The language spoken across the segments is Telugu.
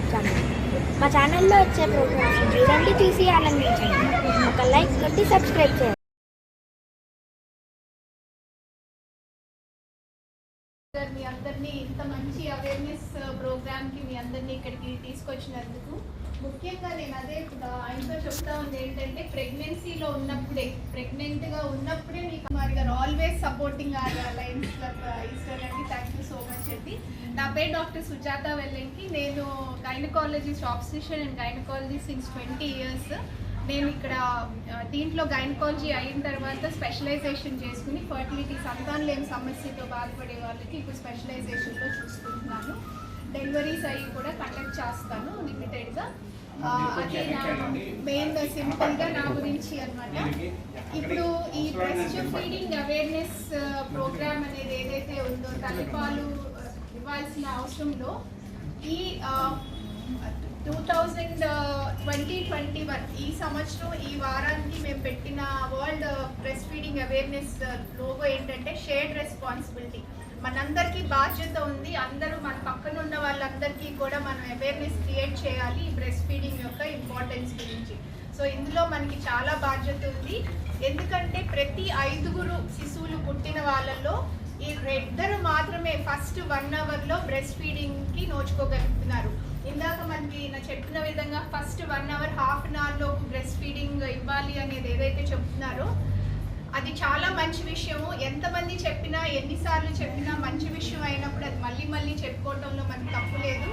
YouTube channel. మా ఛానల్లో వచ్చే ప్రోగ్రామ్స్ చూడండి, చూసి ఆనందించండి. ఒక లైక్ కొట్టి సబ్స్క్రైబ్ చేయండి. మీ అందరినీ ఇంత మంచి అవేర్నెస్ ప్రోగ్రామ్కి మీ అందరినీ ఇక్కడికి తీసుకొచ్చినందుకు ముఖ్యంగా నేను అదే ఆయనతో చెప్తా ఉంది ఏంటంటే ప్రెగ్నెన్సీగా ఉన్నప్పుడే మీకు మరి గారు ఆల్వేస్ సపోర్టింగ్ లైన్స్ ఈస్టర్ అండి. థ్యాంక్ యూ సో మచ్ అండి. నా పేరు డాక్టర్ సుజాత వెల్లంకి. నేను gynaecologist, obstetrician and gynaecology since 20 years. నేను ఇక్కడ దీంట్లో గైనకాలజీ అయిన తర్వాత స్పెషలైజేషన్ చేసుకుని ఫర్టిలిటీ సంతానలేని సమస్యతో బాధపడే వాళ్ళకి ఇప్పుడు స్పెషలైజేషన్లో చూసుకుంటున్నాను. డెలివరీస్ అవి కూడా కండక్ట్ చేస్తాను లిమిటెడ్గా. అది నా మెయిన్ సింపుల్గా నా గురించి అనమాట. ఇప్పుడు ఈ బ్రెస్ట్ ఫీడింగ్ అవేర్నెస్ ప్రోగ్రామ్ అనేది ఏదైతే ఉందో తల్లిపాలు ఇవ్వాల్సిన అవసరంలో ఈ 2021 ఈ సంవత్సరం ఈ వారానికి మేము పెట్టిన world breast feeding awareness logo ఏంటంటే షేర్డ్ రెస్పాన్సిబిలిటీ. మనందరికీ బాధ్యత ఉంది. అందరూ మన పక్కన ఉన్న వాళ్ళందరికీ కూడా మనం అవేర్నెస్ క్రియేట్ చేయాలి ఈ బ్రెస్ట్ ఫీడింగ్ యొక్క ఇంపార్టెన్స్ గురించి. సో ఇందులో మనకి చాలా బాధ్యత ఉంది. ఎందుకంటే ప్రతి 5 శిశువులు పుట్టిన వాళ్ళల్లో ఈ 2 మాత్రమే ఫస్ట్ 1 hourలో బ్రెస్ట్ ఫీడింగ్కి నోచుకోగలుగుతున్నారు. ఇందాక మనకి నేను చెప్పిన విధంగా ఫస్ట్ 1 hour హాఫ్ అన్ అవర్లో బ్రెస్ట్ ఫీడింగ్ ఇవ్వాలి అనేది ఏదైతే చెప్తున్నారో అది చాలా మంచి విషయము. ఎంతమంది చెప్పినా ఎన్నిసార్లు చెప్పినా మంచి విషయం అయినప్పుడు అది మళ్ళీ మళ్ళీ చెప్పుకోవడంలో మనకి తప్పు లేదు.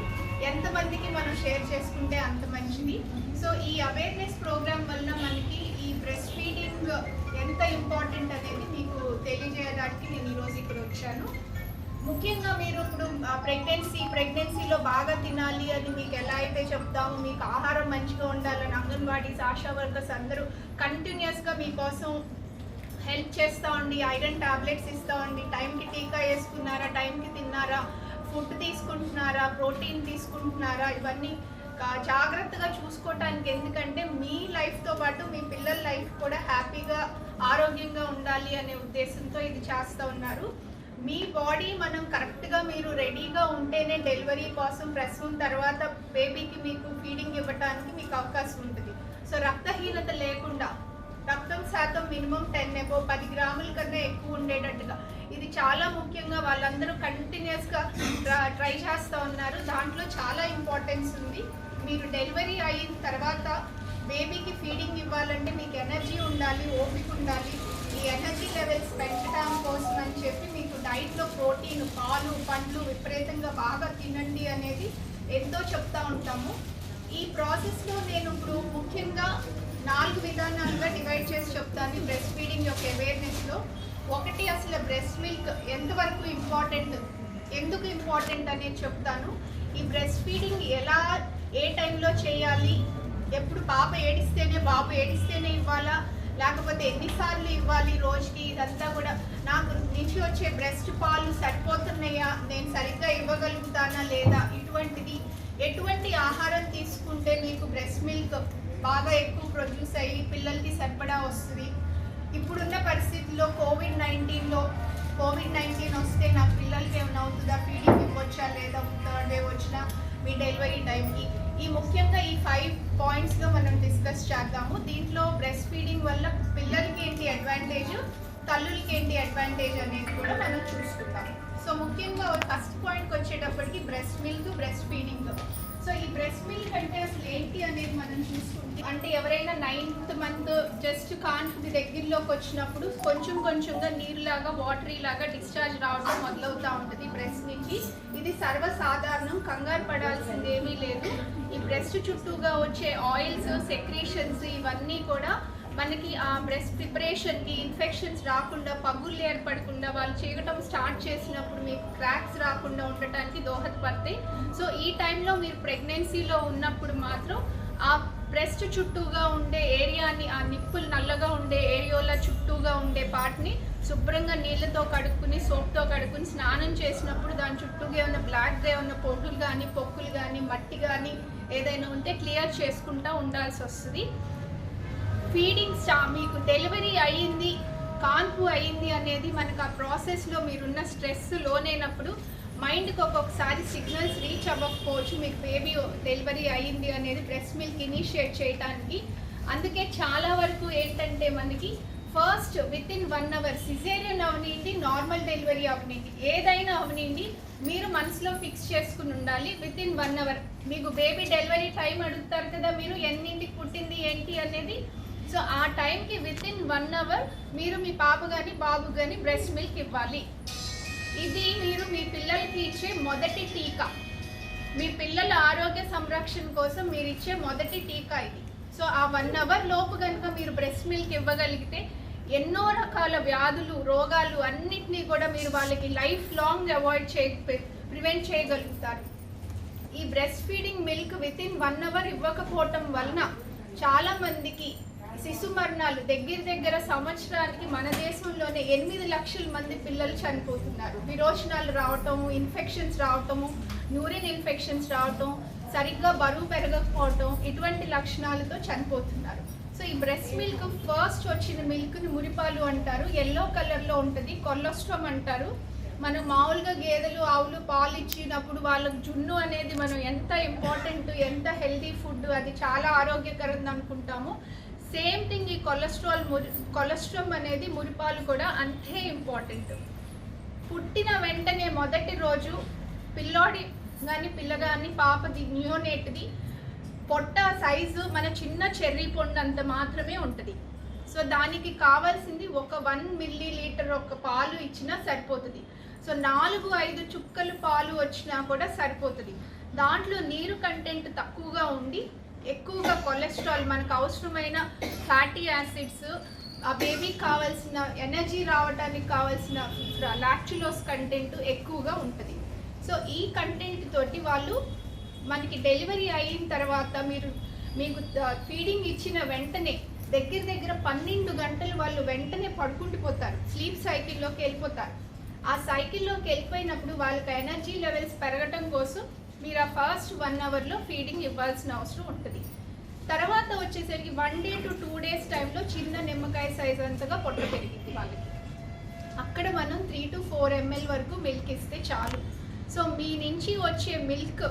ఎంతమందికి మనం షేర్ చేసుకుంటే అంత మంచిది. సో ఈ అవేర్నెస్ ప్రోగ్రామ్ వల్ల మనకి ఈ బ్రెస్ట్ ఫీడింగ్ ఎంత ఇంపార్టెంట్ అనేది మీకు తెలియజేయడానికి నేను ఈరోజు ఇక్కడ వచ్చాను. ముఖ్యంగా మీరు ఇప్పుడు ప్రెగ్నెన్సీలో బాగా తినాలి అని మీకు ఎలా అయితే చెప్తాము, మీకు ఆహారం మంచిగా ఉండాలని అంగన్వాడీస్, ఆశా వర్కర్స్ అందరూ కంటిన్యూస్గా మీకోసం హెల్ప్ చేస్తూ ఉండి ఐరన్ టాబ్లెట్స్ ఇస్తూ ఉండి టైంకి టీకా వేసుకున్నారా, టైంకి తిన్నారా, ఫుడ్ తీసుకుంటున్నారా, ప్రోటీన్ తీసుకుంటున్నారా, ఇవన్నీ జాగ్రత్తగా చూసుకోవటానికి. ఎందుకంటే మీ లైఫ్తో పాటు మీ పిల్లల లైఫ్ కూడా హ్యాపీగా ఆరోగ్యంగా ఉండాలి అనే ఉద్దేశంతో ఇది చేస్తూ ఉన్నారు. మీ బాడీ మనం కరెక్ట్గా మీరు రెడీగా ఉంటేనే డెలివరీ కోసం ప్రసవం తర్వాత బేబీకి మీకు ఫీడింగ్ ఇవ్వడానికి మీకు అవకాశం ఉంటుంది. సో రక్తహీనత లేకుండా రక్తం శాతం మినిమం 10 గ్రాముల కన్నా ఎక్కువ ఉండేటట్టుగా ఇది చాలా ముఖ్యంగా వాళ్ళందరూ కంటిన్యూస్గా ట్రై చేస్తూ ఉన్నారు. దాంట్లో చాలా ఇంపార్టెన్స్ ఉంది. మీరు డెలివరీ అయిన తర్వాత బేబీకి ఫీడింగ్ ఇవ్వాలంటే మీకు ఎనర్జీ ఉండాలి, ఓపిక ఉండాలి. ఈ ఎనర్జీ లెవెల్స్ పెంచడం కోసం అని చెప్పి మీకు డైట్లో ప్రోటీన్, పాలు, పండ్లు విపరీతంగా బాగా తినండి అనేది ఎంతో చెప్తా ఉంటాము. ఈ ప్రాసెస్లో నేను ఇప్పుడు ముఖ్యంగా 4 విధానాలుగా డివైడ్ చేసి చెప్తాను బ్రెస్ట్ ఫీడింగ్ యొక్క అవేర్నెస్లో. ఒకటి, అసలు బ్రెస్ట్ మిల్క్ ఎంతవరకు ఇంపార్టెంట్, ఎందుకు ఇంపార్టెంట్ అనేది చెప్తాను. ఈ బ్రెస్ట్ ఫీడింగ్ ఎలా, ఏ టైంలో చేయాలి, ఎప్పుడు పాప ఏడిస్తేనే ఇవ్వాలా, లేకపోతే ఎన్నిసార్లు ఇవ్వాలి రోజుకి, ఇదంతా కూడా నాకు నుంచి వచ్చే బ్రెస్ట్ పాలు సరిపోతున్నాయా, నేను సరిగ్గా ఇవ్వగలుగుతానా లేదా, ఎటువంటి ఆహారం తీసుకుంటే మీకు బ్రెస్ట్ మిల్క్ బాగా ఎక్కువ ప్రొడ్యూస్ అయ్యి పిల్లలకి సరిపడా వస్తుంది. ఇప్పుడున్న పరిస్థితుల్లో కోవిడ్-19 వస్తే నా పిల్లలకి ఏమైనా అవుతుందా, ఫీడింగ్ ఇవ్వచ్చా లేదా, 3rd day వచ్చినా మీ డెలివరీ టైంకి, ఈ ముఖ్యంగా ఈ 5 పాయింట్స్లో మనం డిస్కస్ చేద్దాము. దీంట్లో బ్రెస్ట్ ఫీడింగ్ వల్ల పిల్లలకి ఏంటి అడ్వాంటేజ్, తల్లులకి ఏంటి అడ్వాంటేజ్ అనేది కూడా మనం చూసుకుందాం. సో ముఖ్యంగా ఫస్ట్ పాయింట్కి వచ్చేటప్పటికి breast milk, breast feeding. So ఈ బ్రెస్ట్ మిల్క్ అంటే అసలు ఏంటి అనేది మనం చూసుకుంటే, అంటే ఎవరైనా 9th month జస్ట్ కాన్పు దగ్గరలోకి వచ్చినప్పుడు కొంచెంగా నీరులాగా, వాటరీ లాగా డిశ్చార్జ్ రావడం మొదలవుతూ ఉంటుంది బ్రెస్ట్ నుంచి. ఇది సర్వసాధారణం, కంగారు పడాల్సింది ఏమీ లేదు. ఈ బ్రెస్ట్ చుట్టూగా వచ్చే ఆయిల్స్, సెక్రీషన్స్ ఇవన్నీ కూడా మనకి ఆ బ్రెస్ట్ ప్రిపరేషన్కి ఇన్ఫెక్షన్స్ రాకుండా, పగుళ్ళు ఏర్పడకుండా, వాళ్ళు చేయటం స్టార్ట్ చేసినప్పుడు మీకు క్రాక్స్ రాకుండా ఉండటానికి దోహదపడతాయి. సో ఈ టైంలో మీరు ప్రెగ్నెన్సీలో ఉన్నప్పుడు మాత్రం ఆ బ్రెస్ట్ చుట్టూగా ఉండే ఏరియాని, ఆ నిప్పులు నల్లగా ఉండే ఏరియాల చుట్టూగా ఉండే పార్ట్ని శుభ్రంగా నీళ్ళతో కడుక్కుని, సోప్తో కడుక్కుని స్నానం చేసినప్పుడు దాని చుట్టూగా ఏమైనా బ్లాక్గా ఉన్న పొట్టులు కానీ, పొక్కులు కానీ, మట్టి కానీ ఏదైనా ఉంటే క్లియర్ చేసుకుంటూ ఉండాల్సి వస్తుంది. ఫీడింగ్ మీకు డెలివరీ అయ్యింది, కాన్పు అయ్యింది అనేది మనకు ఆ ప్రాసెస్లో మీరున్న స్ట్రెస్ లోనైనప్పుడు మైండ్కి ఒక్కొక్కసారి సిగ్నల్స్ రీచ్ అవ్వకపోవచ్చు మీకు బేబీ డెలివరీ అయ్యింది అనేది బ్రెస్ట్ మిల్క్ ఇనిషియేట్ చేయడానికి. అందుకే చాలా వరకు ఏంటంటే మనకి first with in 1 hour caesarean అవనివ్వండి, నార్మల్ డెలివరీ అవనివ్వండి, ఏదైనా అవనివ్వండి, మీరు మనసులో ఫిక్స్ చేసుకుని ఉండాలి విత్ ఇన్ 1 hour. మీకు బేబీ డెలివరీ టైం అడుగుతారు కదా, మీరు ఎన్నింటికి పుట్టింది ఏంటి అనేది. సో ఆ టైంకి విత్ ఇన్ 1 hour మీరు మీ పాప కానీ బాబు కానీ బ్రెస్ట్ మిల్క్ ఇవ్వాలి. ఇది మీరు మీ పిల్లలకి ఇచ్చే మొదటి టీకా. మీ పిల్లల ఆరోగ్య సంరక్షణ కోసం మీరు ఇచ్చే మొదటి టీకా ఇది. సో ఆ 1 hour లోపు కనుక మీరు బ్రెస్ట్ మిల్క్ ఇవ్వగలిగితే ఎన్నో రకాల వ్యాధులు, రోగాలు అన్నిటినీ కూడా మీరు వాళ్ళకి లైఫ్ లాంగ్ ప్రివెంట్ చేయగలుగుతారు. ఈ breast feeding milk with in 1 hour ఇవ్వకపోవటం వలన చాలా మందికి శిశు మరణాలు దగ్గర సంవత్సరానికి మన దేశంలోనే 8 లక్షల మంది పిల్లలు చనిపోతున్నారు. విరోచనాలు రావటము, ఇన్ఫెక్షన్స్ రావటము, యూరిన్ ఇన్ఫెక్షన్స్ రావటం, సరిగ్గా బరువు పెరగకపోవటం, ఇటువంటి లక్షణాలతో చనిపోతున్నారు. సో ఈ బ్రెస్ట్ మిల్క్ ఫస్ట్ వచ్చిన మిల్క్ని మురిపాలు అంటారు. ఎల్లో కలర్లో ఉంటుంది, కొలెస్ట్రాల్ అంటారు. మనం మామూలుగా గేదెలు, ఆవులు పాలు ఇచ్చినప్పుడు వాళ్ళకి జున్ను అనేది మనం ఎంత ఇంపార్టెంట్, ఎంత హెల్దీ ఫుడ్, అది చాలా ఆరోగ్యకరం అనుకుంటాము. సేమ్ థింగ్ ఈ కొలెస్ట్రాల్ అనేది మురిపాలు కూడా అంతే ఇంపార్టెంట్. పుట్టిన వెంటనే మొదటి రోజు పిల్లోడి కానీ పిల్ల కానీ పాపది న్యూనేట్ది పొట్ట సైజు మన చిన్న చెర్రీ పొండు అంత మాత్రమే ఉంటుంది. సో దానికి కావాల్సింది ఒక 1 milliliter ఒక పాలు ఇచ్చినా సరిపోతుంది. సో 4-5 చుక్కలు పాలు వచ్చినా కూడా సరిపోతుంది. దాంట్లో నీరు కంటెంట్ తక్కువగా ఉండి ఎక్కువగా కొలెస్ట్రాల్, మనకు అవసరమైన ఫ్యాటీ యాసిడ్స్, ఆ బేబీకి కావాల్సిన ఎనర్జీ రావడానికి కావాల్సిన లాక్టులోస్ కంటెంట్ ఎక్కువగా ఉంటుంది. సో ఈ కంటెంట్ తోటి వాళ్ళు మనకి డెలివరీ అయిన తర్వాత మీకు ఫీడింగ్ ఇచ్చిన వెంటనే దగ్గర 12 గంటలు వాళ్ళు వెంటనే పడుకుంటుపోతారు, స్లీప్ సైకిల్లోకి వెళ్ళిపోతారు. ఆ సైకిల్లోకి వెళ్ళిపోయినప్పుడు వాళ్ళకి ఎనర్జీ లెవెల్స్ పెరగటం కోసం మీరు ఆ ఫస్ట్ 1 hourలో ఫీడింగ్ ఇవ్వాల్సిన అవసరం ఉంటుంది. తర్వాత వచ్చేసరికి 1 day to 2 days టైంలో చిన్న నిమ్మకాయ సైజ్ అంతగా పొట్ట పెరిగింది వాళ్ళకి. అక్కడ మనం 3 to 4 ml వరకు మిల్క్ ఇస్తే చాలు. సో మీ నుంచి వచ్చే మిల్క్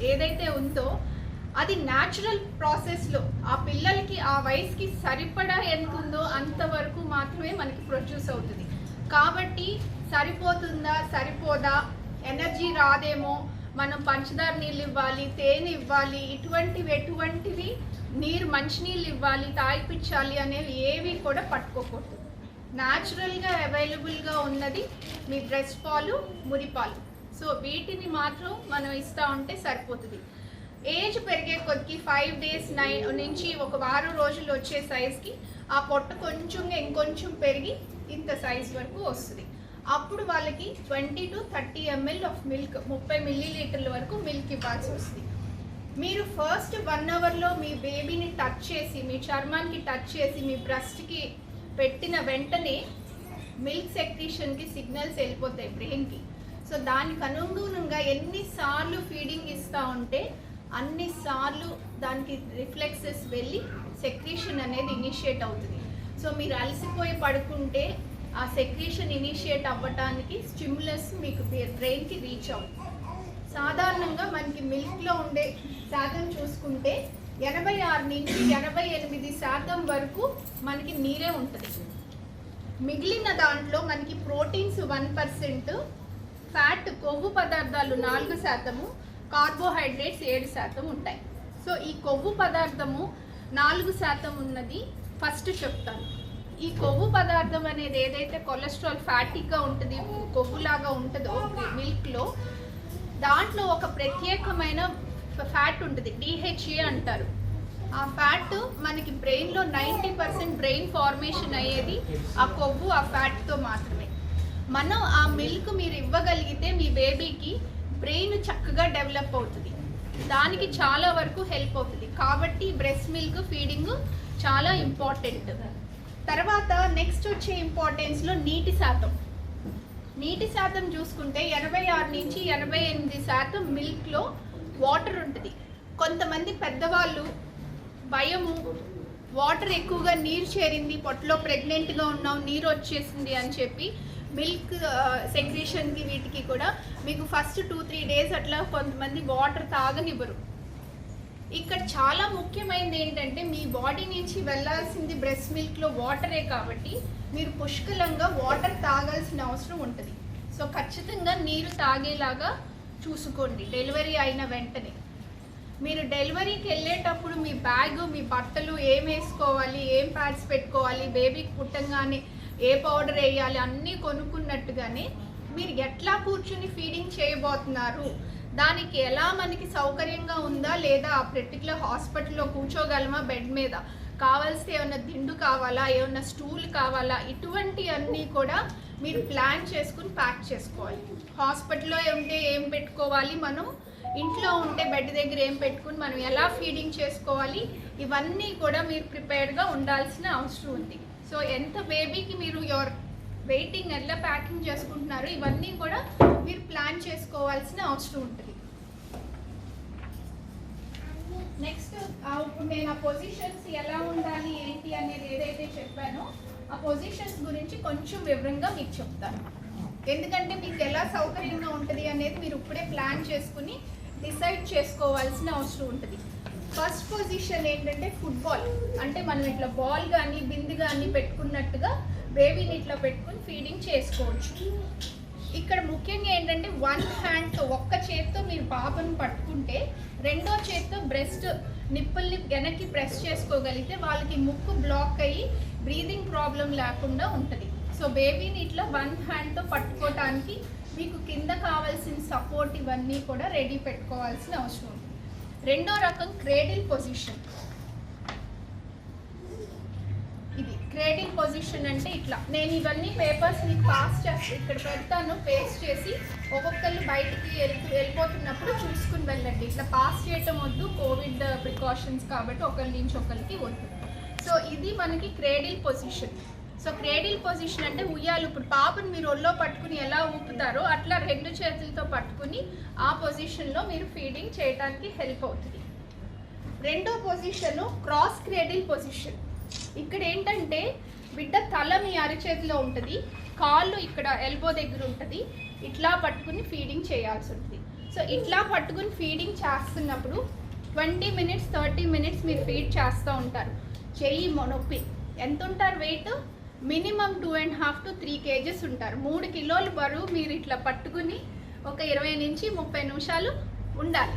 ఏదైతే ఉందో అది న్యాచురల్ ప్రాసెస్లో ఆ పిల్లలకి ఆ వయసుకి సరిపడా ఎంత ఉందో అంతవరకు మాత్రమే మనకి ప్రొడ్యూస్ అవుతుంది. కాబట్టి సరిపోతుందా సరిపోదా, ఎనర్జీ రాదేమో, మనం పంచదార నీళ్ళు ఇవ్వాలి, తేనె ఇవ్వాలి, ఎటువంటివి మంచినీళ్ళు ఇవ్వాలి, తాగిపించాలి అనేవి ఏవి కూడా పట్టుకోకూడదు. న్యాచురల్గా అవైలబుల్గా ఉన్నది మీ బ్రెస్ట్ పాలు, మురిపాలు. సో వీటిని మాత్రం మనం ఇస్తూ ఉంటే సరిపోతుంది. ఏజ్ పెరిగే కొద్దికి 5 days నుంచి ఒక వారం రోజులు వచ్చే సైజ్కి ఆ పొట్ట ఇంకొంచెం పెరిగి ఇంత సైజ్ వరకు వస్తుంది. అప్పుడు వాళ్ళకి 20 to 30 ml of milk, 30 milliliter వరకు మిల్క్ ఇవ్వాల్సి వస్తుంది. మీరు ఫస్ట్ 1 hourలో మీ బేబీని టచ్ చేసి, మీ చర్మానికి టచ్ చేసి, మీ బ్రెస్ట్కి పెట్టిన వెంటనే మిల్క్ సెక్రీషన్కి సిగ్నల్స్ వెళ్ళిపోతాయి బ్రెయిన్కి. సో దానికి అనుగుణంగా ఎన్నిసార్లు ఫీడింగ్ ఇస్తూ ఉంటే అన్నిసార్లు దానికి రిఫ్లెక్సెస్ వెళ్ళి సెక్రీషన్ అనేది ఇనిషియేట్ అవుతుంది. సో మీరు అలసిపోయి పడుకుంటే ఆ సెక్రీషన్ ఇనిషియేట్ అవ్వటానికి స్టిమ్యులస్ మీకు బ్రెయిన్కి రీచ్ అవుతుంది. సాధారణంగా మనకి మిల్క్లో ఉండే శాతం చూసుకుంటే 86 నుంచి 88% వరకు మనకి నీరే ఉంటుంది. మిగిలిన దాంట్లో మనకి ప్రోటీన్స్ 1%, ఫ్యాట్ కొవ్వు పదార్థాలు 4%, కార్బోహైడ్రేట్స్ 7% ఉంటాయి. సో ఈ కొవ్వు పదార్థము 4% ఉన్నది ఫస్ట్ చెప్తాను. ఈ కొవ్వు పదార్థం అనేది ఏదైతే కొలెస్ట్రాల్ ఫ్యాటీగా ఉంటుంది, కొవ్వులాగా ఉంటుందో మిల్క్లో, దాంట్లో ఒక ప్రత్యేకమైన ఫ్యాట్ ఉంటుంది, DHA అంటారు. ఆ ఫ్యాట్ మనకి బ్రెయిన్లో 90% బ్రెయిన్ ఫార్మేషన్ అయ్యేది ఆ కొవ్వు, ఆ ఫ్యాట్తో మాత్రమే. మనం ఆ మిల్క్ మీరు ఇవ్వగలిగితే మీ బేబీకి బ్రెయిన్ చక్కగా డెవలప్ అవుతుంది, దానికి చాలా వరకు హెల్ప్ అవుతుంది. కాబట్టి బ్రెస్ట్ మిల్క్ ఫీడింగ్ చాలా ఇంపార్టెంట్. తర్వాత నెక్స్ట్ వచ్చే ఇంపార్టెన్స్లో నీటి శాతం చూసుకుంటే 86 నుంచి 88% మిల్క్లో వాటర్ ఉంటుంది. కొంతమంది పెద్దవాళ్ళు భయము, వాటర్ ఎక్కువగా నీరు చేరింది, పొట్టలో ప్రెగ్నెంట్గా ఉన్నాం, నీరు వచ్చేసింది అని చెప్పి మిల్క్ సెక్రీషన్కి వీటికి కూడా మీకు ఫస్ట్ 2-3 డేస్ అట్లా కొంతమంది వాటర్ తాగనివ్వరు. ఇక్కడ చాలా ముఖ్యమైనది ఏంటంటే మీ బాడీ నుంచి వెళ్ళాల్సింది బ్రెస్ట్ మిల్క్లో వాటరే కాబట్టి మీరు పుష్కలంగా వాటర్ తాగాల్సిన అవసరం ఉంటుంది. సో ఖచ్చితంగా నీరు తాగేలాగా చూసుకోండి డెలివరీ అయిన వెంటనే. మీరు డెలివరీకి వెళ్ళేటప్పుడు మీ బ్యాగ్, మీ బట్టలు ఏం వేసుకోవాలి, ఏం ప్యాడ్స్ పెట్టుకోవాలి, బేబీకి పుట్టంగానే ఏ పౌడర్ వేయాలి అన్నీ కొనుక్కున్నట్టుగానే మీరు ఎట్లా కూర్చుని ఫీడింగ్ చేయబోతున్నారు, దానికి ఎలా మనకి సౌకర్యంగా ఉందా లేదా, ఆ పర్టికులర్ హాస్పిటల్లో కూర్చోగలమా, బెడ్ మీద కావాల్సి ఏమైనా దిండు కావాలా, ఏమైనా స్టూల్ కావాలా, ఇటువంటి అన్నీ కూడా మీరు ప్లాన్ చేసుకుని ప్యాక్ చేసుకోవాలి. హాస్పిటల్లో ఉంటే ఏం పెట్టుకోవాలి, మనం ఇంట్లో ఉంటే బెడ్ దగ్గర ఏం పెట్టుకుని మనం ఎలా ఫీడింగ్ చేసుకోవాలి, ఇవన్నీ కూడా మీరు ప్రిపేర్డ్గా ఉండాల్సిన అవసరం ఉంది. సో ఎంత బేబీకి మీరు వెయిటింగ్ ఎలా ప్యాకింగ్ చేసుకుంటున్నారు ఇవన్నీ కూడా మీరు ప్లాన్ చేసుకోవాల్సిన అవసరం ఉంటుంది. నెక్స్ట్ ఇప్పుడు నేను ఆ పొజిషన్స్ ఎలా ఉండాలి ఏంటి అనేది ఏదైతే చెప్పానో ఆ పొజిషన్స్ గురించి కొంచెం వివరంగా మీకు చెప్తాను. ఎందుకంటే మీకు ఎలా సౌకర్యంగా ఉంటుంది అనేది మీరు ఇప్పుడే ప్లాన్ చేసుకుని డిసైడ్ చేసుకోవాల్సిన అవసరం ఉంటుంది. ఫస్ట్ పొజిషన్ ఏంటంటే ఫుట్బాల్, అంటే మనం ఇట్లా బాల్ కానీ బింది కానీ పెట్టుకున్నట్టుగా బేబీని ఇట్లా పెట్టుకుని ఫీడింగ్ చేసుకోవచ్చు. ఇక్కడ ముఖ్యంగా ఏంటంటే వన్ హ్యాండ్తో, ఒక్క చేత్తో మీరు పాపను పట్టుకుంటే రెండో చేత్తో బ్రెస్ట్ నిప్పుల్ని వెనక్కి ప్రెస్ చేసుకోగలిగితే వాళ్ళకి ముక్కు బ్లాక్ అయ్యి బ్రీదింగ్ ప్రాబ్లం లేకుండా ఉంటుంది. సో బేబీని ఇట్లా వన్ హ్యాండ్తో పట్టుకోవటానికి మీకు కింద కావాల్సిన సపోర్ట్ ఇవన్నీ కూడా రెడీ పెట్టుకోవాల్సిన అవసరం ఉంది. రెండో రకం క్రేడిల్ పొజిషన్. ఇది క్రేడిల్ పొజిషన్ అంటే ఇట్లా నేను ఇవన్నీ పేపర్స్ మీకు పాస్ చేసి ఇక్కడ పెడతాను, పేస్ట్ చేసి ఒక్కొక్కరు బయటికి వెళ్ళిపోతున్నప్పుడు చూసుకుని వెళ్ళండి. ఇట్లా పాస్ చేయటం వద్దు, కోవిడ్ ప్రికాషన్స్ కాబట్టి ఒకరి నుంచి ఒకరికి వద్దు. సో ఇది మనకి cradle position. So cradle position అంటే ఉయ్యాలు, ఇప్పుడు పాపను మీరు ఒళ్ళో పట్టుకుని ఎలా ఊపుతారో అట్లా రెండు చేతులతో పట్టుకుని ఆ పొజిషన్లో మీరు ఫీడింగ్ చేయడానికి హెల్ప్ అవుతుంది. రెండో పొజిషన్ క్రాస్ క్రేడిల్ పొజిషన్. ఇక్కడ ఏంటంటే బిడ్డ తల మీ అరచేతిలో ఉంటుంది, కాళ్ళు ఇక్కడ ఎల్బో దగ్గర ఉంటుంది, ఇట్లా పట్టుకుని ఫీడింగ్ చేయాల్సి ఉంటుంది. సో ఇట్లా పట్టుకుని ఫీడింగ్ చేస్తున్నప్పుడు 20 minutes 30 minutes మీరు ఫీడ్ చేస్తూ ఉంటారు. చెయ్యి నొప్పి ఎంత ఉంటారు, వెయిట్ మినిమం 2.5 to 3 kgs ఉంటారు. 3 కిలోల బరువు మీరు ఇట్లా పట్టుకుని ఒక 20 నుంచి 30 నిమిషాలు ఉండాలి.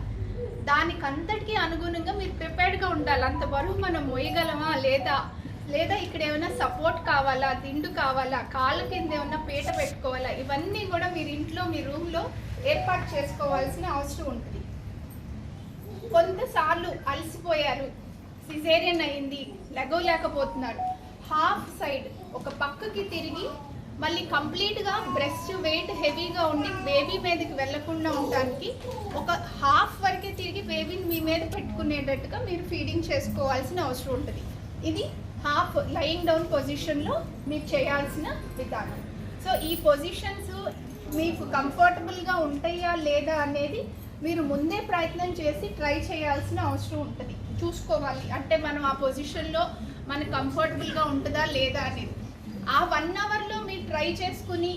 దానికంతటికీ అనుగుణంగా మీరు ప్రిపేర్డ్గా ఉండాలి. అంత బరువు మనం మోయగలమా లేదా, లేదా ఇక్కడ ఏమైనా సపోర్ట్ కావాలా, దిండు కావాలా, కాళ్ళ కింద ఏమైనా పీట పెట్టుకోవాలా, ఇవన్నీ కూడా మీరు ఇంట్లో మీ రూమ్లో ఏర్పాటు చేసుకోవాల్సిన అవసరం ఉంటుంది. కొంతసార్లు అలసిపోయారు, సిజేరియన్ అయింది, లెగవలేకపోతున్నారు, హాఫ్ సైడ్ ఒక పక్కకి తిరిగి మళ్ళీ కంప్లీట్గా బ్రెస్ట్ వెయిట్ హెవీగా ఉండి బేబీ మీదకి వెళ్లకుండా ఉండడానికి ఒక హాఫ్ వరకే తిరిగి బేబీని మీ మీద పెట్టుకునేటట్టుగా మీరు ఫీడింగ్ చేసుకోవాల్సిన అవసరం ఉంటుంది. ఇది హాఫ్ లయింగ్ డౌన్ పొజిషన్లో మీరు చేయాల్సిన విధానం. సో ఈ పొజిషన్స్ మీకు కంఫర్టబుల్గా ఉంటాయా లేదా అనేది మీరు ముందే ప్రయత్నం చేసి ట్రై చేయాల్సిన అవసరం ఉంటుంది, చూసుకోవాలి. అంటే మనం ఆ పొజిషన్లో మనకు కంఫర్టబుల్గా ఉంటుందా లేదా అనేది. ఆ 1 hourలో మీరు ట్రై చేసుకుని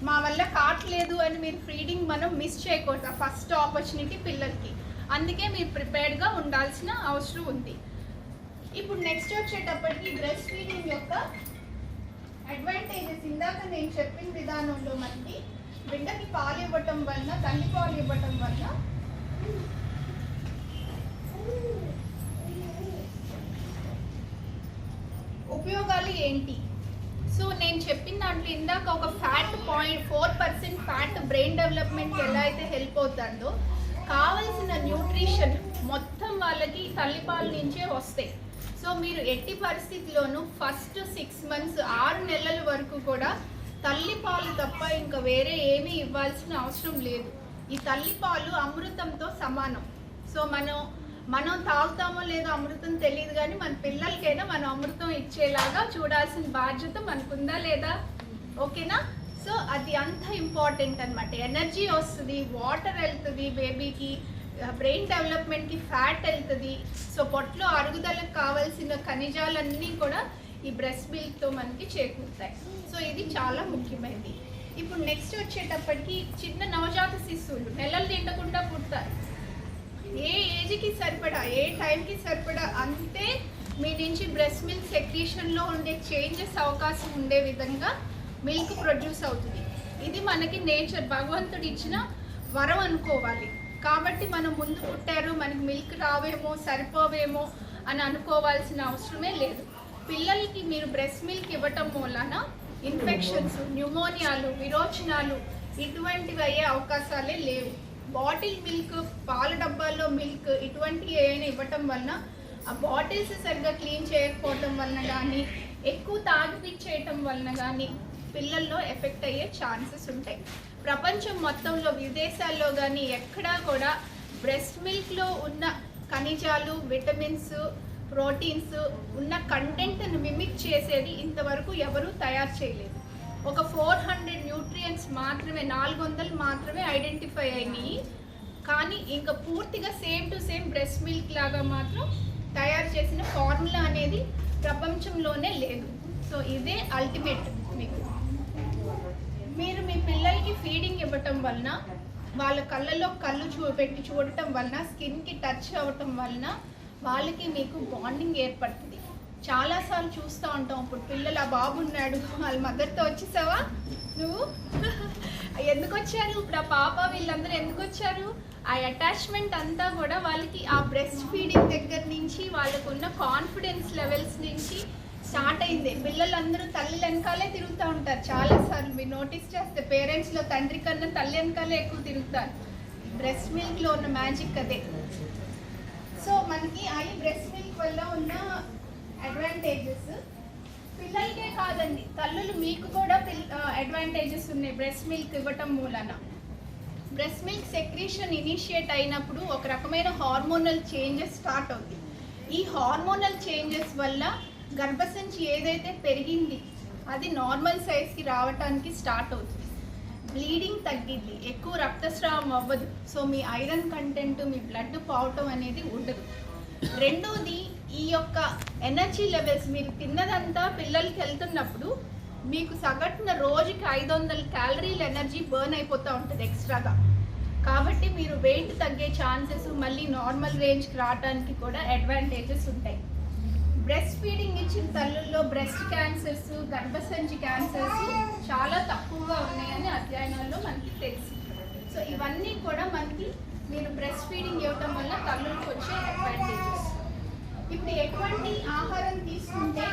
మా వల్ల కావట్లేదు అని మీరు ఫీడింగ్ మనం మిస్ చేయకూడదు, ఫస్ట్ ఆపర్చునిటీ పిల్లలకి. అందుకే మీరు ప్రిపేర్డ్గా ఉండాల్సిన అవసరం ఉంది. ఇప్పుడు నెక్స్ట్ వచ్చేటప్పటికి బ్రెస్ట్ ఫీడింగ్ యొక్క అడ్వాంటేజెస్. ఇందాక నేను చెప్పిన విధానంలో మనకి బిడ్డకి పాలు ఇవ్వటం వల్ల, తల్లి పాలు ఇవ్వటం వల్ల ఉపయోగాలు ఏంటి? సో నేను చెప్పిన దాంట్లో ఇందాక ఒక ఫ్యాట్ 4% ఫ్యాట్ బ్రెయిన్ డెవలప్మెంట్కి ఎలా అయితే హెల్ప్ అవుతుందో కావలసిన న్యూట్రిషన్ మొత్తం వాళ్ళకి తల్లిపాల నుంచే వస్తాయి. సో మీరు ఎట్టి పరిస్థితిలోనూ ఫస్ట్ 6 months 6 నెలల వరకు కూడా తల్లిపాలు తప్ప ఇంకా వేరే ఏమీ ఇవ్వాల్సిన అవసరం లేదు. ఈ తల్లిపాలు అమృతంతో సమానం. సో మనం తాగుతామో లేదో అమృతం తెలియదు, కానీ మన పిల్లలకైనా మనం అమృతం ఇచ్చేలాగా చూడాల్సిన బాధ్యత మనకుందా లేదా? ఓకేనా? సో అది అంత ఇంపార్టెంట్ అనమాట. ఎనర్జీ వస్తుంది, వాటర్ వెళ్తుంది బేబీకి, బ్రెయిన్ డెవలప్మెంట్కి ఫ్యాట్ వెళ్తుంది. సో పొట్లో అరుగుదలకు కావాల్సిన ఖనిజాలన్నీ కూడా ఈ బ్రెస్ట్ మిల్క్తో మనకి చేకూరుతాయి. సో ఇది చాలా ముఖ్యమైనది. ఇప్పుడు నెక్స్ట్ వచ్చేటప్పటికి చిన్న నవజాత శిశువులు నెలలు నిండకుండా పుడతారు. ఏ ఏజ్కి సరిపడా, ఏ టైంకి సరిపడా అంతే మీ నుంచి బ్రెస్ట్ మిల్క్ సెక్రీషన్లో ఉండే చేంజెస్ అవకాశం ఉండే విధంగా మిల్క్ ప్రొడ్యూస్ అవుతుంది. ఇది మనకి నేచర్, భగవంతుడు ఇచ్చిన వరం అనుకోవాలి. కాబట్టి మనం ముందు పుట్టారు, మనకి మిల్క్ రావేమో, సరిపోవేమో అని అనుకోవాల్సిన అవసరమే లేదు. పిల్లలకి మీరు బ్రెస్ట్ మిల్క్ ఇవ్వటం వలన ఇన్ఫెక్షన్స్, న్యూమోనియాలు, విరోచనాలు ఇటువంటివి అయ్యే అవకాశాలే లేవు. బాటిల్ మిల్క్, పాల డబ్బాల్లో మిల్క్ ఇటువంటివి ఏమైనా ఇవ్వటం వలన ఆ బాటిల్స్ సరిగ్గా క్లీన్ చేయకపోవటం వలన కానీ, ఎక్కువ తాగిపిచ్చేయటం వలన కానీ పిల్లల్లో ఎఫెక్ట్ అయ్యే ఛాన్సెస్ ఉంటాయి. ప్రపంచం మొత్తంలో విదేశాల్లో కానీ ఎక్కడా కూడా బ్రెస్ట్ మిల్క్లో ఉన్న ఖనిజాలు, విటమిన్స్, ప్రోటీన్స్ ఉన్న కంటెంట్ను మిమిక్ చేసేది ఇంతవరకు ఎవరూ తయారు చేయలేదు. ఒక 400 న్యూట్రియంట్స్ మాత్రమే, 400 మాత్రమే ఐడెంటిఫై అయినాయి. కానీ ఇంకా పూర్తిగా same to same breast milk లాగా మాత్రం తయారు చేసిన ఫార్ములా అనేది ప్రపంచంలోనే లేదు. సో ఇదే అల్టిమేట్. మీరు మీ పిల్లలకి ఫీడింగ్ ఇవ్వటం వలన, వాళ్ళ కళ్ళల్లో కళ్ళు పెట్టి చూడటం వలన, స్కిన్కి టచ్ అవ్వటం వలన వాళ్ళకి మీకు బాండింగ్ ఏర్పడుతుంది. చాలాసార్లు చూస్తూ ఉంటాం, ఇప్పుడు పిల్లలు ఆ బాబు ఉన్నాడు, వాళ్ళ మదర్తో వచ్చేసావా నువ్వు, ఎందుకు వచ్చారు, ఇప్పుడు ఆ పాప వీళ్ళందరూ ఎందుకు వచ్చారు, ఆ అటాచ్మెంట్ అంతా కూడా వాళ్ళకి ఆ బ్రెస్ట్ ఫీడింగ్ దగ్గర నుంచి, వాళ్ళకున్న కాన్ఫిడెన్స్ లెవెల్స్ నుంచి స్టార్ట్ అయింది. పిల్లలందరూ తల్లి వెనకాలే తిరుగుతూ ఉంటారు. చాలాసార్లు మీరు నోటీస్ చేస్తే పేరెంట్స్లో తండ్రి కన్నా తల్లి వెనకాలే ఎక్కువ తిరుగుతారు. బ్రెస్ట్ మిల్క్లో ఉన్న మ్యాజిక్ అదే. సో మనకి ఈ బ్రెస్ట్ మిల్క్ వల్ల ఉన్న అడ్వాంటేజెస్ పిల్లలకే కాదండి, తల్లులు మీకు కూడా అడ్వాంటేజెస్ ఉన్నాయి బ్రెస్ట్ మిల్క్ ఇవ్వటం మూలన. బ్రెస్ట్ మిల్క్ సెక్రీషన్ ఇనిషియేట్ అయినప్పుడు ఒక రకమైన హార్మోనల్ చేంజెస్ స్టార్ట్ అవుతుంది. ఈ హార్మోనల్ చేంజెస్ వల్ల గర్భసంచి ఏదైతే పెరిగింది అది నార్మల్ సైజ్కి రావటానికి స్టార్ట్ అవుతుంది. బ్లీడింగ్ తగ్గిద్ది, ఎక్కువ రక్తస్రావం అవ్వదు. సో మీ ఐరన్ కంటెంట్, మీ బ్లడ్ పోవటం అనేది ఉండదు. రెండోది, ఈ యొక్క ఎనర్జీ లెవెల్స్, మీరు తిన్నదంతా పిల్లలకి వెళ్తున్నప్పుడు మీకు సగటున రోజుకి 500 క్యాలరీల ఎనర్జీ బర్న్ అయిపోతూ ఉంటుంది ఎక్స్ట్రాగా. కాబట్టి మీరు వెయిట్ తగ్గే ఛాన్సెస్, మళ్ళీ నార్మల్ రేంజ్కి రావడానికి కూడా అడ్వాంటేజెస్ ఉంటాయి. బ్రెస్ట్ ఫీడింగ్ ఇచ్చిన తల్లుల్లో బ్రెస్ట్ క్యాన్సర్స్, గర్భసంచి క్యాన్సర్స్ చాలా తక్కువగా ఉన్నాయని అధ్యయనాల్లో మనకి తెలుసు. సో ఇవన్నీ కూడా మనకి మీరు బ్రెస్ట్ ఫీడింగ్ ఇవ్వటం వల్ల తల్లులకు వచ్చే అడ్వాంటేజెస్. ఇప్పుడు ఎటువంటి ఆహారం తీసుకుంటే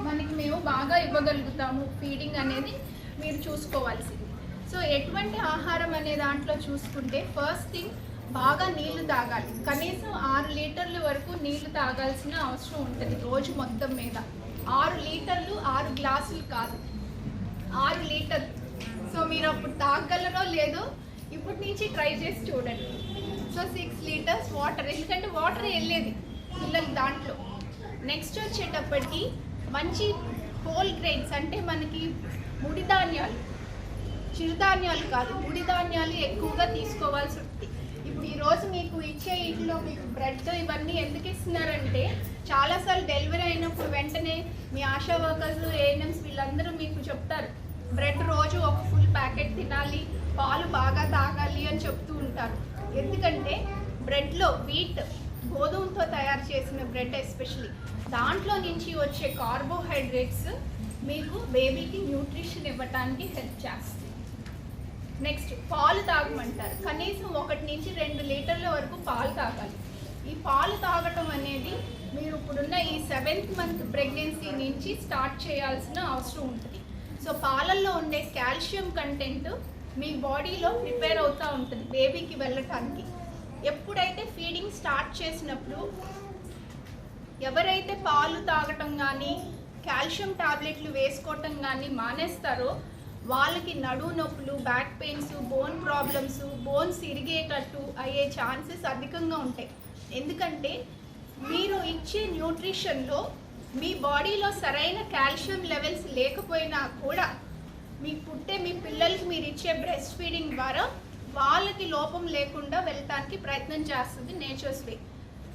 మనకి మేము బాగా ఇవ్వగలుగుతాము ఫీడింగ్ అనేది మీరు చూసుకోవాల్సింది. సో ఎటువంటి ఆహారం అనే దాంట్లో చూసుకుంటే ఫస్ట్ థింగ్, బాగా నీళ్లు తాగాలి. కనీసం 6 లీటర్ల వరకు నీళ్లు తాగాల్సిన అవసరం ఉంటుంది రోజు మొత్తం మీద. 6 లీటర్లు 6 గ్లాసులు కాదు, 6 లీటర్లు. సో మీరు అప్పుడు తాగలరో లేదో ఇప్పటి నుంచి ట్రై చేసి చూడండి. సో 6 లీటర్స్ వాటర్, ఎందుకంటే వాటర్ వెళ్ళేది పిల్లలు దాంట్లో. నెక్స్ట్ వచ్చేటప్పటికి మంచి హోల్ గ్రెయిన్స్, అంటే మనకి ముడి ధాన్యాలు, చిరుధాన్యాలు కాదు, ముడి ధాన్యాలు ఎక్కువగా తీసుకోవాల్సి ఉంటుంది. ఇప్పుడు ఈరోజు మీకు ఇచ్చే ఇంట్లో మీకు బ్రెడ్ ఇవన్నీ ఎందుకు ఇస్తున్నారంటే, చాలాసార్లు డెలివరీ అయినప్పుడు వెంటనే మీ ఆశా వర్కర్స్, ఏఎన్ఎంస్ వీళ్ళందరూ మీకు చెప్తారు బ్రెడ్ రోజు ఒక ఫుల్ ప్యాకెట్ తినాలి, పాలు బాగా తాగాలి అని చెప్తూ ఉంటారు. ఎందుకంటే బ్రెడ్లో వీట్, గోధుమతో తయారు చేసిన బ్రెడ్ ఎస్పెషలీ, దాంట్లో నుంచి వచ్చే కార్బోహైడ్రేట్స్ మీకు బేబీకి న్యూట్రిషన్ ఇవ్వడానికి హెల్ప్ చేస్తుంది. నెక్స్ట్, పాలు తాగమంటారు. కనీసం 1 నుంచి 2 లీటర్ల వరకు పాలు తాగాలి. ఈ పాలు తాగటం అనేది మీరు ఇప్పుడున్న ఈ 7th మంత్ ప్రెగ్నెన్సీ నుంచి స్టార్ట్ చేయాల్సిన అవసరం ఉంటుంది. సో పాలల్లో ఉండే కాల్షియం కంటెంట్ మీ బాడీలో ప్రిపేర్ అవుతూ ఉంటుంది బేబీకి వెళ్ళటానికి. ఎప్పుడైతే ఫీడింగ్ స్టార్ట్ చేసినప్పుడు ఎవరైతే పాలు తాగటం కానీ కాల్షియం టాబ్లెట్లు వేసుకోవటం కానీ మానేస్తారో వాళ్ళకి నడుము నొప్పులు, back pains, bone problems, bones ఇరిగేటట్టు అయ్యే ఛాన్సెస్ అధికంగా ఉంటాయి. ఎందుకంటే మీరు ఇచ్చే న్యూట్రిషన్లో మీ బాడీలో సరైన కాల్షియం లెవెల్స్ లేకపోయినా కూడా మీ పిల్లలకి మీరు ఇచ్చే బ్రెస్ట్ ఫీడింగ్ ద్వారా వాళ్ళకి లోపం లేకుండా వెళ్ళటానికి ప్రయత్నం చేస్తుంది నేచర్స్ వే.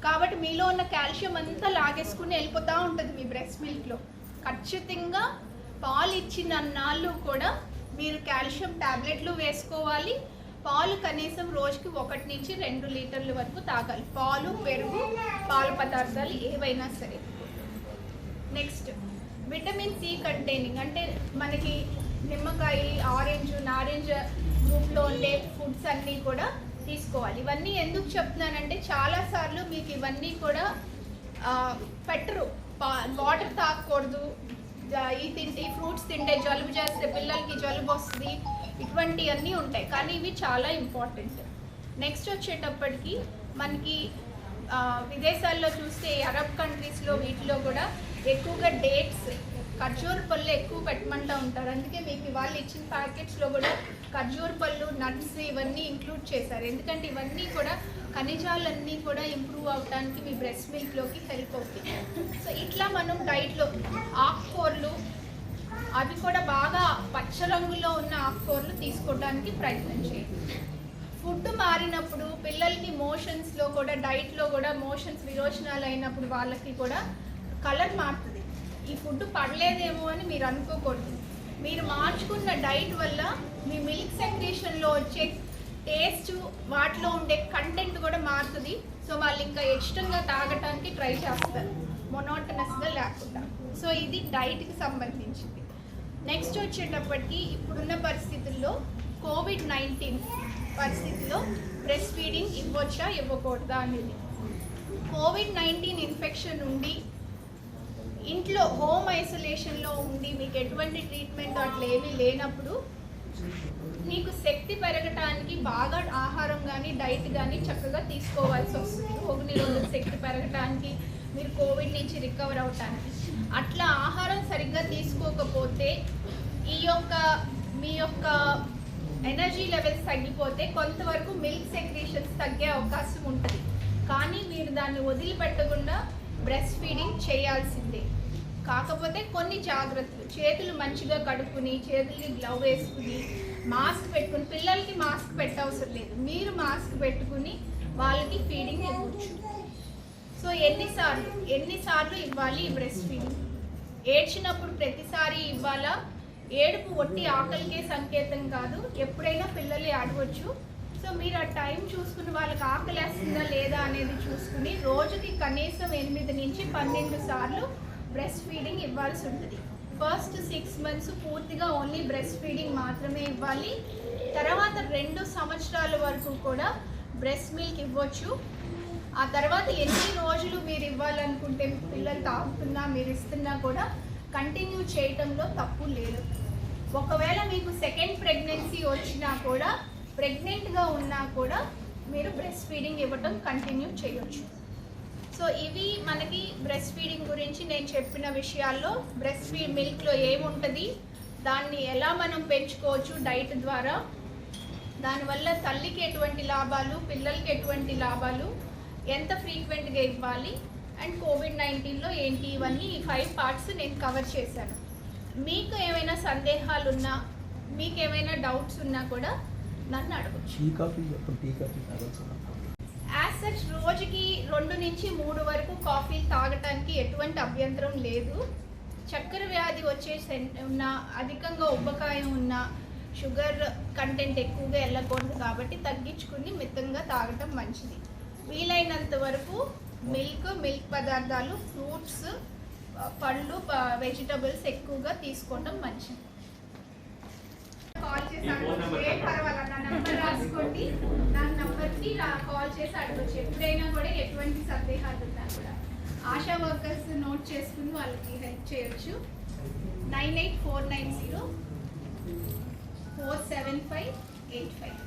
కాబట్టి మీలో ఉన్న కాల్షియం అంతా లాగేసుకుని వెళ్ళిపోతూ ఉంటుంది మీ బ్రెస్ట్ మిల్క్లో. ఖచ్చితంగా పాలు ఇచ్చిన నాళ్ళు కూడా మీరు కాల్షియం టాబ్లెట్లు వేసుకోవాలి. పాలు కనీసం రోజుకి 1 నుంచి 2 లీటర్ల వరకు తాగాలి. పాలు, పెరుగు, పాల పదార్థాలు ఏవైనా సరే. నెక్స్ట్ విటమిన్ సి కంటైనింగ్, అంటే మనకి నిమ్మకాయ, ఆరెంజ్, నారింజ గ్రూప్లో ఉండే ఫుడ్స్ అన్నీ కూడా తీసుకోవాలి. ఇవన్నీ ఎందుకు చెప్తున్నానంటే చాలాసార్లు మీకు ఇవన్నీ కూడా పెట్టరు. వాటర్ తాగకూడదు, ఈ ఫ్రూట్స్ తింటే జలుబు చేస్తే పిల్లలకి జలుబు వస్తుంది, ఇటువంటివన్నీ ఉంటాయి. కానీ ఇవి చాలా ఇంపార్టెంట్. నెక్స్ట్ వచ్చేటప్పటికి మనకి విదేశాల్లో చూస్తే అరబ్ కంట్రీస్లో వీటిలో కూడా ఎక్కువగా డేట్స్, ఖర్జూర పళ్ళు ఎక్కువ పెట్టమంటూ ఉంటారు. అందుకే మీకు వాళ్ళు ఇచ్చిన ప్యాకెట్స్లో కూడా ఖర్జూర పళ్ళు, నట్స్ ఇవన్నీ ఇంక్లూడ్ చేశారు. ఎందుకంటే ఇవన్నీ కూడా ఖనిజాలన్నీ కూడా ఇంప్రూవ్ అవడానికి మీ బ్రెస్ట్ మిల్క్లోకి హెల్ప్ అవుతుంది. సో ఇట్లా మనం డైట్లో ఆకుకూరలు, అవి కూడా బాగా పచ్చ రంగులో ఉన్న ఆకుకూరలు తీసుకోవడానికి ప్రయత్నం చేయండి. ఫుడ్ మారినప్పుడు పిల్లలకి మోషన్స్లో కూడా, డైట్లో కూడా మోషన్స్ విరోచనాలు అయినప్పుడు వాళ్ళకి కూడా కలర్ మారుతుంది. ఈ ఫుడ్ పడలేదేమో అని మీరు అనుకోకూడదు. మీరు మార్చుకున్న డైట్ వల్ల మీ మిల్క్ సెక్రేషన్లో వచ్చే టేస్ట్, వాటిలో ఉండే కంటెంట్ కూడా మారుతుంది. సో వాళ్ళు ఇంకా ఇష్టంగా తాగటానికి ట్రై చేస్తారు, మొనోటనస్గా లేకుండా. సో ఇది డైట్కి సంబంధించింది. నెక్స్ట్ వచ్చేటప్పటికి ఇప్పుడున్న పరిస్థితుల్లో కోవిడ్-19 పరిస్థితిలో బ్రెస్ట్ ఫీడింగ్ ఇవ్వచ్చా ఇవ్వకూడదా అనేది. కోవిడ్-19 ఇన్ఫెక్షన్ ఉండి ఇంట్లో హోమ్ ఐసోలేషన్లో ఉండి మీకు ఎటువంటి ట్రీట్మెంట్ అట్లా ఏమీ లేనప్పుడు మీకు శక్తి పెరగటానికి బాగా ఆహారం కానీ డైట్ కానీ చక్కగా తీసుకోవాల్సి వస్తుంది. ఒకటి రోజులు శక్తి పెరగటానికి, మీరు కోవిడ్ నుంచి రికవర్ అవటానికి. అట్లా ఆహారం సరిగ్గా తీసుకోకపోతే మీ యొక్క ఎనర్జీ లెవెల్స్ తగ్గిపోతే కొంతవరకు మిల్క్ సెక్రేషన్స్ తగ్గే అవకాశం ఉంటుంది. కానీ మీరు దాన్ని వదిలిపెట్టకుండా బ్రెస్ట్ ఫీడింగ్ చేయాల్సిందే. కాకపోతే కొన్ని జాగ్రత్తలు, చేతులు మంచిగా కడుక్కుని, చేతులకి గ్లవ్ వేసుకుని, మాస్క్ పెట్టుకుని, పిల్లలకి మాస్క్ పెట్టవసరం లేదు, మీరు మాస్క్ పెట్టుకుని వాళ్ళకి ఫీడింగ్ ఇవ్వచ్చు. సో ఎన్నిసార్లు ఇవ్వాలి ఈ బ్రెస్ట్ ఫీడింగ్? ఏడ్చినప్పుడు ప్రతిసారి ఇవ్వాలా? ఏడుపు ఒట్టి ఆకలికే సంకేతం కాదు, ఎప్పుడైనా పిల్లలు ఆడవచ్చు. సో మీరు ఆ టైం చూసుకుని వాళ్ళకి ఆకలేస్తుందా లేదా అనేది చూసుకుని రోజుకి కనీసం 8 నుంచి 12 సార్లు బ్రెస్ట్ ఫీడింగ్ ఇవ్వాల్సి ఉంటుంది. ఫస్ట్ 6 months పూర్తిగా ఓన్లీ బ్రెస్ట్ ఫీడింగ్ మాత్రమే ఇవ్వాలి. తర్వాత 2 సంవత్సరాల వరకు కూడా బ్రెస్ట్ మిల్క్ ఇవ్వచ్చు. ఆ తర్వాత ఎన్ని రోజులు మీరు ఇవ్వాలనుకుంటే పిల్లలు తాగుతున్నా మీరు ఇస్తున్నా కూడా కంటిన్యూ చేయటంలో తప్పు లేదు. ఒకవేళ మీకు సెకండ్ ప్రెగ్నెన్సీ వచ్చినా కూడా, ప్రెగ్నెంట్గా ఉన్నా కూడా మీరు బ్రెస్ట్ ఫీడింగ్ ఇవ్వటం కంటిన్యూ చేయొచ్చు. సో ఇవి మనకి బ్రెస్ట్ ఫీడింగ్ గురించి నేను చెప్పిన విషయాల్లో. బ్రెస్ట్ ఫీడ్ మిల్క్లో ఏముంటుంది, దాన్ని ఎలా మనం పెంచుకోవచ్చు డైట్ ద్వారా, దానివల్ల తల్లికి ఎటువంటి లాభాలు, పిల్లలకి ఎటువంటి లాభాలు, ఎంత ఫ్రీక్వెంట్గా ఇవ్వాలి, అండ్ కోవిడ్-19లో ఏంటి, ఇవన్నీ ఈ 5 parts నేను కవర్ చేశాను. మీకు ఏమైనా సందేహాలు ఉన్నా, మీకు ఏమైనా డౌట్స్ ఉన్నా కూడా నన్ను అడగచ్చు. యాజ్ సచ్ రోజుకి 2 నుంచి 3 వరకు కాఫీ తాగటానికి ఎటువంటి అభ్యంతరం లేదు. చక్కెర వ్యాధి ఉన్న, అధికంగా ఉబ్బకాయం ఉన్న, షుగర్ కంటెంట్ ఎక్కువగా వెళ్ళకూడదు కాబట్టి తగ్గించుకుని మితంగా తాగటం మంచిది. వీలైనంత వరకు మిల్క్ పదార్థాలు, ఫ్రూట్స్, పళ్ళు, వెజిటబుల్స్ ఎక్కువగా తీసుకోవడం మంచిది. కాల్ చేసి అడగచ్చు, ఏం పర్వాలేదు, నా నెంబర్ రాసుకోండి, నా నెంబర్కి కాల్ చేసి అడగచ్చు. ఎప్పుడైనా కూడా ఎటువంటి సందేహాలు ఉన్నా కూడా ఆశా వర్కర్స్ నోట్ చేసుకుని వాళ్ళకి హెల్ప్ చేయొచ్చు. 9849047585.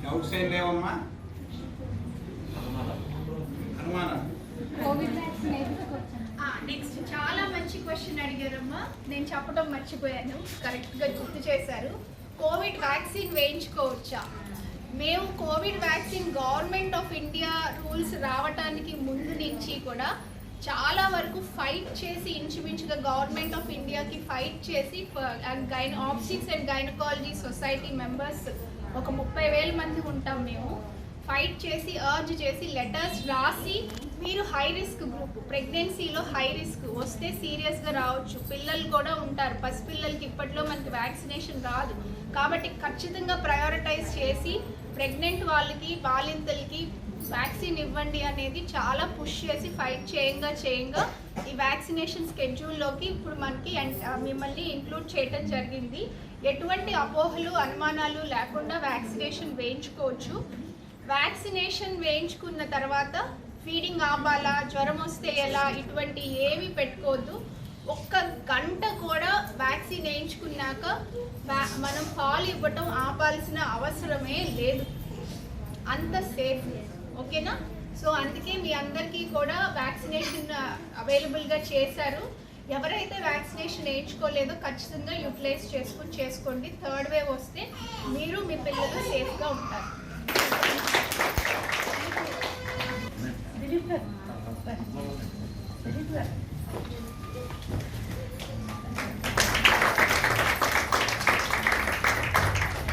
డౌట్స్ ఏం లేవమ్మా? నెక్స్ట్ చాలా మంచి క్వశ్చన్ అడిగారమ్మా, నేను చెప్పడం మర్చిపోయాను, కరెక్ట్గా గుర్తు చేశారు. కోవిడ్ వ్యాక్సిన్ వేయించుకోవచ్చా? మేము Covid vaccine government of India rules రావటానికి ముందు నుంచి కూడా చాలా వరకు ఫైట్ చేసి, ఇంచుమించుగా గవర్నమెంట్ ఆఫ్ ఇండియాకి ఫైట్ చేసి, ఆబ్స్టిక్స్ అండ్ గైనకాలజీ సొసైటీ మెంబర్స్ ఒక 30,000 మంది ఉంటాం మేము. ఫైట్ చేసి అర్జ్ చేసి లెటర్స్ రాసి మీరు హై రిస్క్ గ్రూప్, ప్రెగ్నెన్సీలో హై రిస్క్ వస్తే సీరియస్గా రావచ్చు, పిల్లలు కూడా ఉంటారు, పసిపిల్లలకి ఇప్పట్లో మనకి వ్యాక్సినేషన్ రాదు కాబట్టి ఖచ్చితంగా ప్రయారిటైజ్ చేసి ప్రెగ్నెంట్ వాళ్ళకి బాలింతలకి వ్యాక్సిన్ ఇవ్వండి అనేది చాలా పుష్ చేసి ఫైట్ చేయంగా ఈ వ్యాక్సినేషన్ స్కెడ్యూల్లోకి ఇప్పుడు మనకి మిమ్మల్ని ఇంక్లూడ్ చేయడం జరిగింది. ఎటువంటి అపోహలు అనుమానాలు లేకుండా వ్యాక్సినేషన్ వేయించుకోవచ్చు. వ్యాక్సినేషన్ వేయించుకున్న తర్వాత ఫీడింగ్ ఆపాలా, జ్వరం వస్తే ఎలా, ఇటువంటి ఏమీ పెట్టుకోవద్దు. ఒక్క గంట కూడా వ్యాక్సిన్ వేయించుకున్నాక మనం పాలు ఇవ్వటం ఆపాల్సిన అవసరమే లేదు, అంత సేఫ్. ఓకేనా? సో అందుకే మీ అందరికీ కూడా వ్యాక్సినేషన్ అవైలబుల్గా చేశారు. ఎవరైతే వ్యాక్సినేషన్ వేయించుకోలేదో ఖచ్చితంగా యూటిలైజ్ చేసుకోండి. థర్డ్ వేవ్ వస్తే మీరు మీ పిల్లలు సేఫ్గా ఉంటారు. Very good.